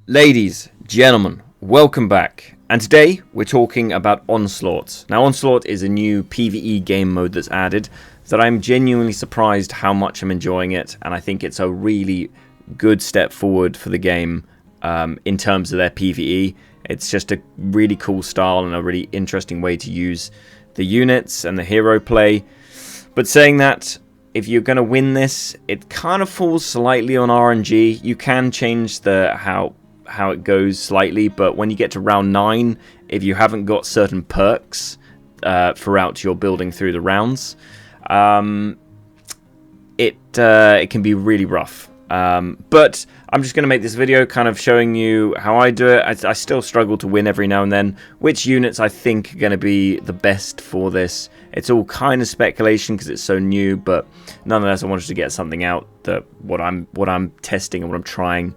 Ladies, gentlemen, welcome back. And today we're talking about Onslaught. Now, Onslaught is a new PvE game mode that's added that I'm genuinely surprised how much I'm enjoying it, and I think it's a really good step forward for the game in terms of their PvE. It's just a really cool style and a really interesting way to use the units and the hero play. But saying that, if you're going to win this, it kind of falls slightly on RNG. You can change the how it goes slightly, but when you get to round 9, if you haven't got certain perks throughout your building through the rounds, it can be really rough. But I'm just going to make this video kind of showing you how I do it. I still struggle to win every now and then. Which units I think are going to be the best for this. It's all kind of speculation because it's so new, but nonetheless I wanted to get something out that what I'm testing and what I'm trying.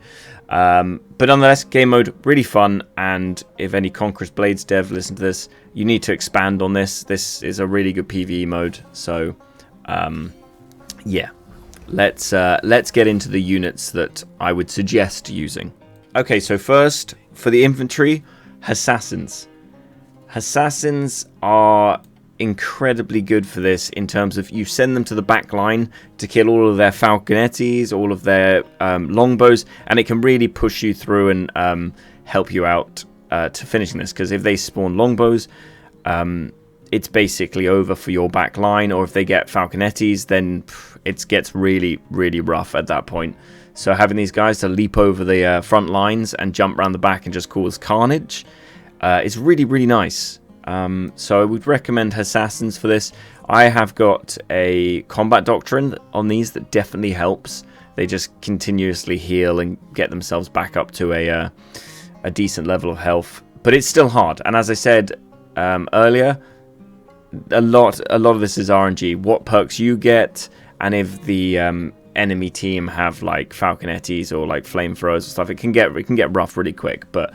But nonetheless, game mode really fun, and if any Conqueror's Blades dev listen to this, you need to expand on this. This is a really good PvE mode. So yeah, let's get into the units that I would suggest using. Okay, so first for the infantry, assassins. Assassins are incredibly good for this in terms of you send them to the back line to kill all of their falconettis, all of their longbows, and it can really push you through and help you out to finishing this, because if they spawn longbows, it's basically over for your back line, or if they get falconettis, then it gets really rough at that point. So having these guys to leap over the front lines and jump around the back and just cause carnage is really nice. So I would recommend assassins for this. I have got a combat doctrine on these that definitely helps. They just continuously heal and get themselves back up to a decent level of health. But it's still hard. And as I said earlier, a lot of this is RNG. What perks you get, and if the enemy team have like falconettis or like flamethrowers and stuff, it can get rough really quick. But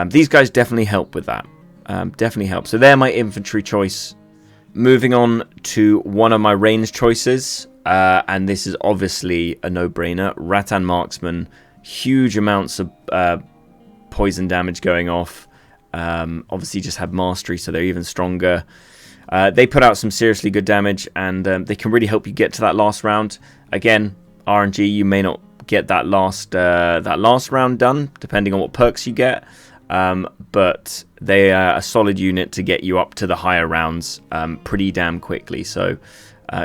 these guys definitely help with that. Definitely helps. So they're my infantry choice. Moving on to one of my range choices, and this is obviously a no-brainer. Rattan Marksman, huge amounts of poison damage going off. Obviously just have mastery, so they're even stronger. They put out some seriously good damage, and they can really help you get to that last round. Again, RNG, you may not get that last round done, depending on what perks you get. But they are a solid unit to get you up to the higher rounds pretty damn quickly. So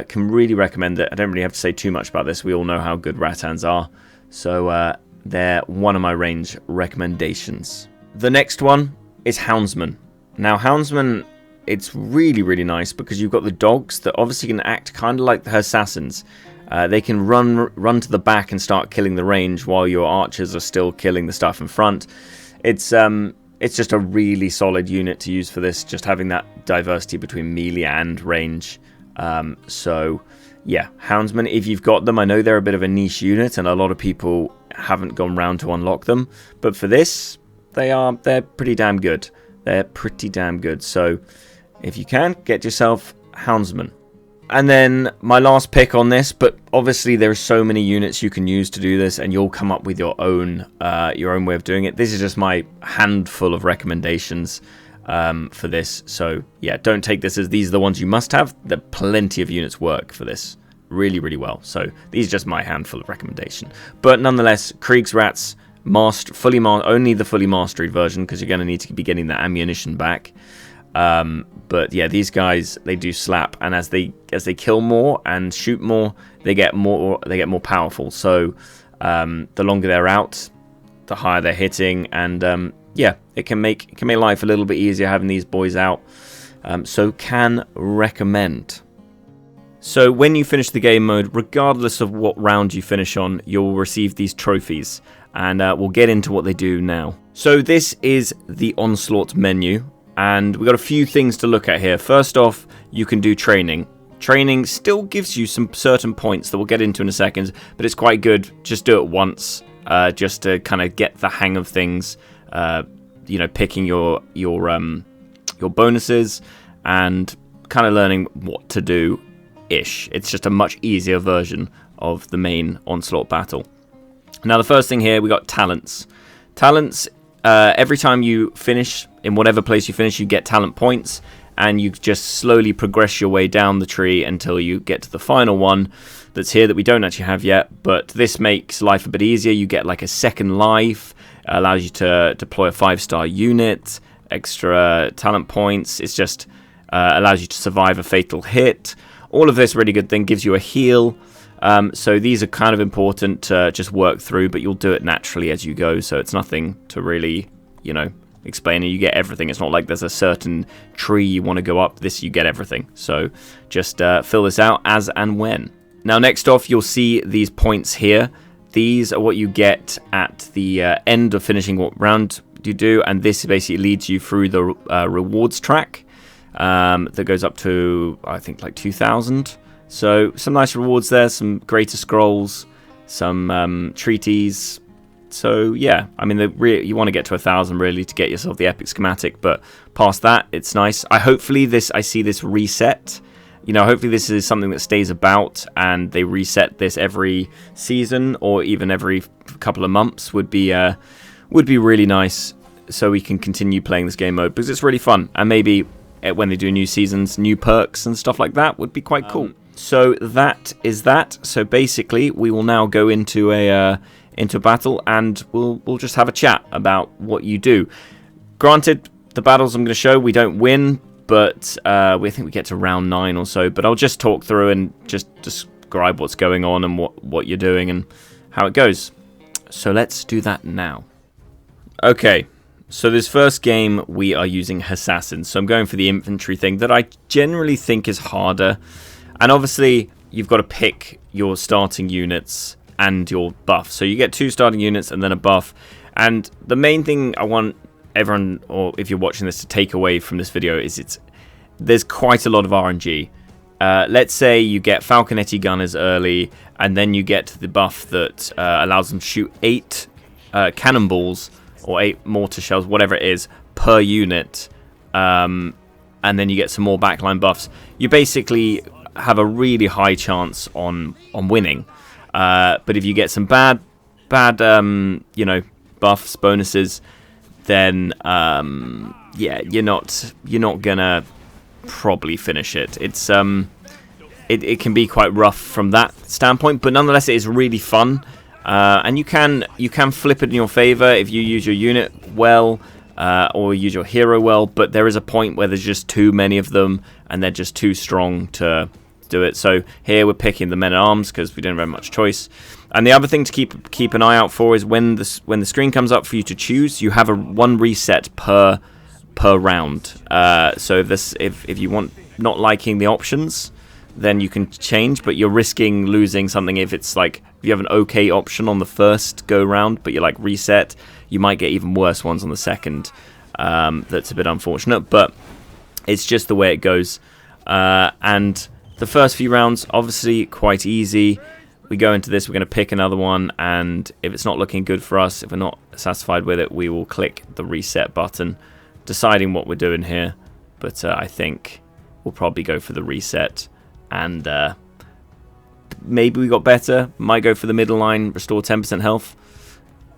can really recommend it. I don't really have to say too much about this. We all know how good Rattans are. So they're one of my range recommendations. The next one is Houndsman. Now, Houndsman, it's really nice because you've got the dogs that obviously can act kind of like the assassins. They can run to the back and start killing the range while your archers are still killing the stuff in front. It's just a really solid unit to use for this, just having that diversity between melee and range. So yeah, Houndsmen, if you've got them, I know they're a bit of a niche unit and a lot of people haven't gone round to unlock them, but for this, they're pretty damn good. They're pretty damn good. So if you can, get yourself Houndsman. And then my last pick on this, but obviously there are so many units you can use to do this, and you'll come up with your own way of doing it. This is just my handful of recommendations for this. So yeah, don't take this as these are the ones you must have. There are plenty of units work for this really well. So these are just my handful of recommendation. But nonetheless, Kriegsrats, only the fully mastered version, because you're going to need to be getting the ammunition back. But yeah, these guys, they do slap, and as they kill more and shoot more, they get more powerful. So the longer they're out, the higher they're hitting, and yeah, it can make life a little bit easier having these boys out. So can recommend. So when you finish the game mode, regardless of what round you finish on, you'll receive these trophies, and we'll get into what they do now. So this is the Onslaught menu. And we've got a few things to look at here. First off, you can do training. Training still gives you some certain points that we'll get into in a second, but it's quite good. Just do it once, just to kind of get the hang of things. Picking your bonuses and kind of learning what to do ish. It's just a much easier version of the main Onslaught battle. Now, the first thing here, we got talents. Talents, every time you finish, in whatever place you finish, you get talent points, and you just slowly progress your way down the tree until you get to the final one that's here that we don't actually have yet, but this makes life a bit easier. You get like a second life, allows you to deploy a 5-star unit, extra talent points. It's just allows you to survive a fatal hit. All of this really good thing, gives you a heal. So these are kind of important to just work through, but you'll do it naturally as you go, so it's nothing to really, you know, explain, and you get everything. It's not like there's a certain tree you want to go up. This, you get everything. So just fill this out as and when. Now, next off, you'll see these points here. These are what you get at the end of finishing what round you do, and this basically leads you through the rewards track that goes up to, I think, like 2,000. So some nice rewards there, some greater scrolls, some treaties. So yeah, I mean, you want to get to 1,000 really to get yourself the epic schematic, but past that, it's nice. I see this reset. You know, hopefully this is something that stays about, and they reset this every season or even every couple of months would be really nice, so we can continue playing this game mode, because it's really fun. And maybe when they do new seasons, new perks and stuff like that would be quite cool. So that is that. So basically, we will now go into a battle, and we'll just have a chat about what you do. Granted, the battles I'm going to show, we don't win, but I think we get to round 9 or so. But I'll just talk through and just describe what's going on and what you're doing and how it goes. So let's do that now. Okay, so this first game we are using Assassins. So I'm going for the infantry thing that I generally think is harder. And obviously, you've got to pick your starting units and your buff. So you get 2 starting units and then a buff. And the main thing I want everyone, or if you're watching this, to take away from this video is there's quite a lot of RNG. Let's say you get Falconetti gunners early, and then you get the buff that allows them to shoot 8 cannonballs or 8 mortar shells, whatever it is, per unit. And then you get some more backline buffs. You basically have a really high chance on winning. But if you get some bad you know, buffs, bonuses, then yeah, you're not gonna probably finish it. It's it can be quite rough from that standpoint, but nonetheless, it is really fun. And you can flip it in your favor if you use your unit well, or use your hero well. But there is a point where there's just too many of them, and they're just too strong to do it. So here we're picking the men-at-arms because we don't have much choice. And the other thing to keep an eye out for is when the screen comes up for you to choose, you have one reset per round. So if you want not liking the options, then you can change, but you're risking losing something if it's like if you have an okay option on the first go round, but you're like reset, you might get even worse ones on the second. That's a bit unfortunate, but it's just the way it goes. And the first few rounds, obviously, quite easy. We go into this, we're going to pick another one, and if it's not looking good for us, if we're not satisfied with it, we will click the reset button, deciding what we're doing here. But I think we'll probably go for the reset, and maybe we got better. Might go for the middle line, restore 10% health,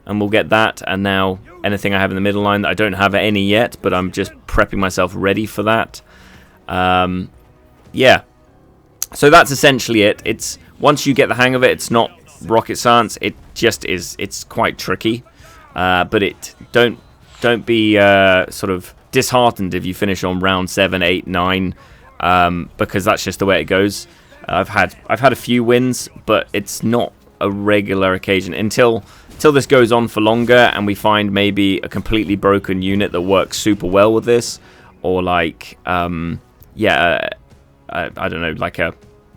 and we'll get that. And now anything I have in the middle line, I don't have any yet, but I'm just prepping myself ready for that. Yeah. So that's essentially it. It's once you get the hang of it, it's not rocket science. It just is. It's quite tricky, but don't be sort of disheartened if you finish on round 7, 8, 9, because that's just the way it goes. I've had a few wins, but it's not a regular occasion until this goes on for longer and we find maybe a completely broken unit that works super well with this, or like I don't know, like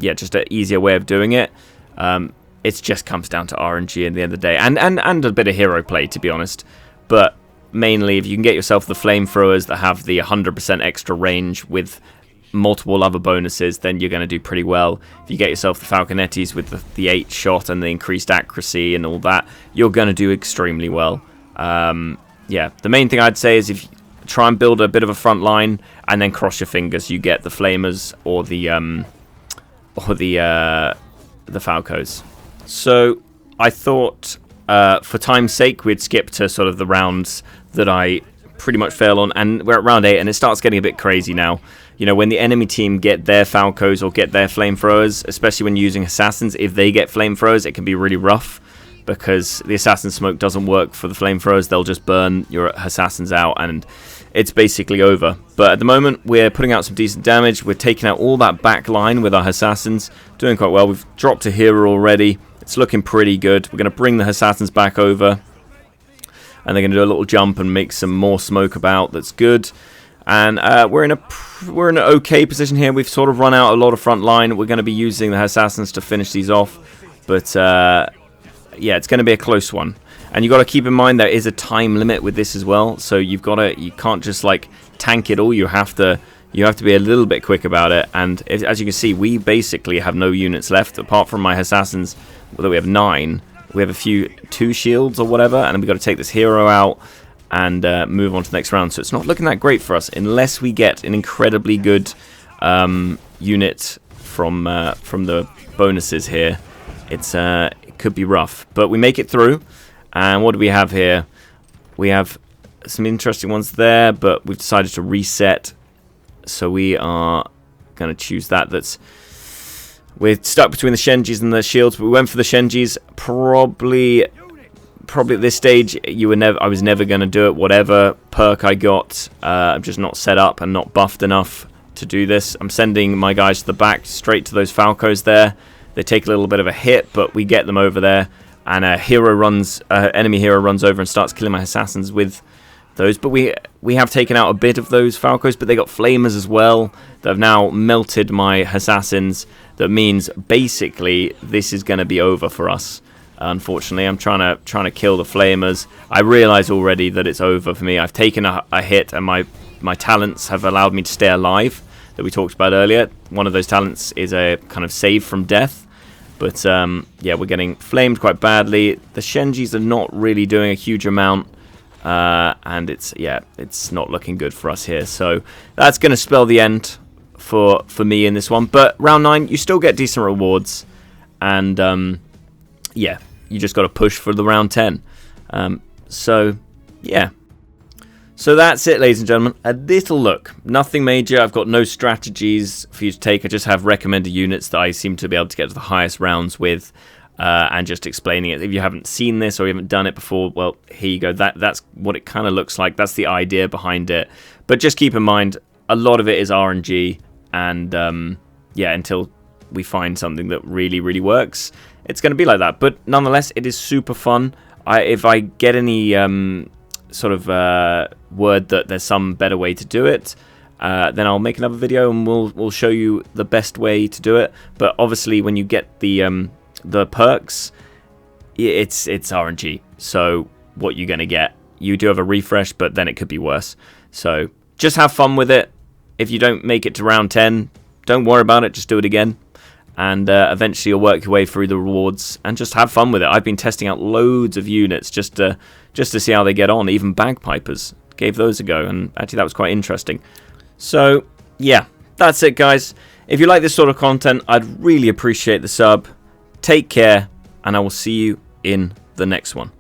just an easier way of doing it. It just comes down to RNG at the end of the day, and a bit of hero play, to be honest. But mainly, if you can get yourself the flamethrowers that have the 100% extra range with multiple other bonuses, then you're going to do pretty well. If you get yourself the Falconettis with the 8 shot and the increased accuracy and all that, you're going to do extremely well. Yeah, the main thing I'd say is if you try and build a bit of a front line and then cross your fingers, you get the flamers or the Falcos. So I thought for time's sake, we'd skip to sort of the rounds that I pretty much fail on, and we're at round 8, and it starts getting a bit crazy now. You know, when the enemy team get their Falcos or get their flamethrowers, especially when using assassins, if they get flamethrowers, it can be really rough, because the assassin smoke doesn't work for the flamethrowers. They'll just burn your assassins out, and it's basically over. But at the moment, we're putting out some decent damage. We're taking out all that back line with our assassins, doing quite well. We've dropped a hero already. It's looking pretty good. We're going to bring the assassins back over, and they're going to do a little jump and make some more smoke about. That's good. And we're in an okay position here. We've sort of run out a lot of front line. We're going to be using the assassins to finish these off. But yeah, it's going to be a close one. And you got to keep in mind there is a time limit with this as well. So you can't just like tank it all. You have to be a little bit quick about it. And as you can see, we basically have no units left apart from my assassins. Although we have 9, we have 2 shields or whatever, and then we've got to take this hero out and move on to the next round. So it's not looking that great for us unless we get an incredibly good unit from the bonuses here. It could be rough, but we make it through. And what do we have here? We have some interesting ones there, but we've decided to reset. So we are going to choose that. We're stuck between the Shenjis and the shields, but we went for the Shenjis. Probably at this stage, I was never going to do it. Whatever perk I got, I'm just not set up and not buffed enough to do this. I'm sending my guys to the back, straight to those Falcos there. They take a little bit of a hit, but we get them over there. And enemy hero runs over and starts killing my assassins with those. But we have taken out a bit of those Falcos, but they got flamers as well that have now melted my assassins. That means basically this is going to be over for us. Unfortunately, I'm trying to kill the flamers. I realize already that it's over for me. I've taken a hit, and my talents have allowed me to stay alive, that we talked about earlier. One of those talents is a kind of save from death. But yeah, we're getting flamed quite badly. The Shenjis are not really doing a huge amount, and it's not looking good for us here. So that's going to spell the end for me in this one. But round 9, you still get decent rewards, and yeah, you just got to push for the round 10. So yeah. So that's it, ladies and gentlemen. A little look. Nothing major. I've got no strategies for you to take. I just have recommended units that I seem to be able to get to the highest rounds with, and just explaining it. If you haven't seen this or you haven't done it before, well, here you go. That's what it kind of looks like. That's the idea behind it. But just keep in mind, a lot of it is RNG, and yeah, until we find something that really, really works, it's going to be like that. But nonetheless, it is super fun. If I get any sort of word that there's some better way to do it, then I'll make another video and we'll show you the best way to do it. But obviously, when you get the perks, it's RNG. So what you're gonna get, you do have a refresh, but then it could be worse. So just have fun with it. If you don't make it to round 10, don't worry about it. Just do it again, and eventually you'll work your way through the rewards and just have fun with it. I've been testing out loads of units just to see how they get on. Even bagpipers, gave those a go, and actually that was quite interesting. So yeah, that's it, guys. If you like this sort of content, I'd really appreciate the sub. Take care, and I will see you in the next one.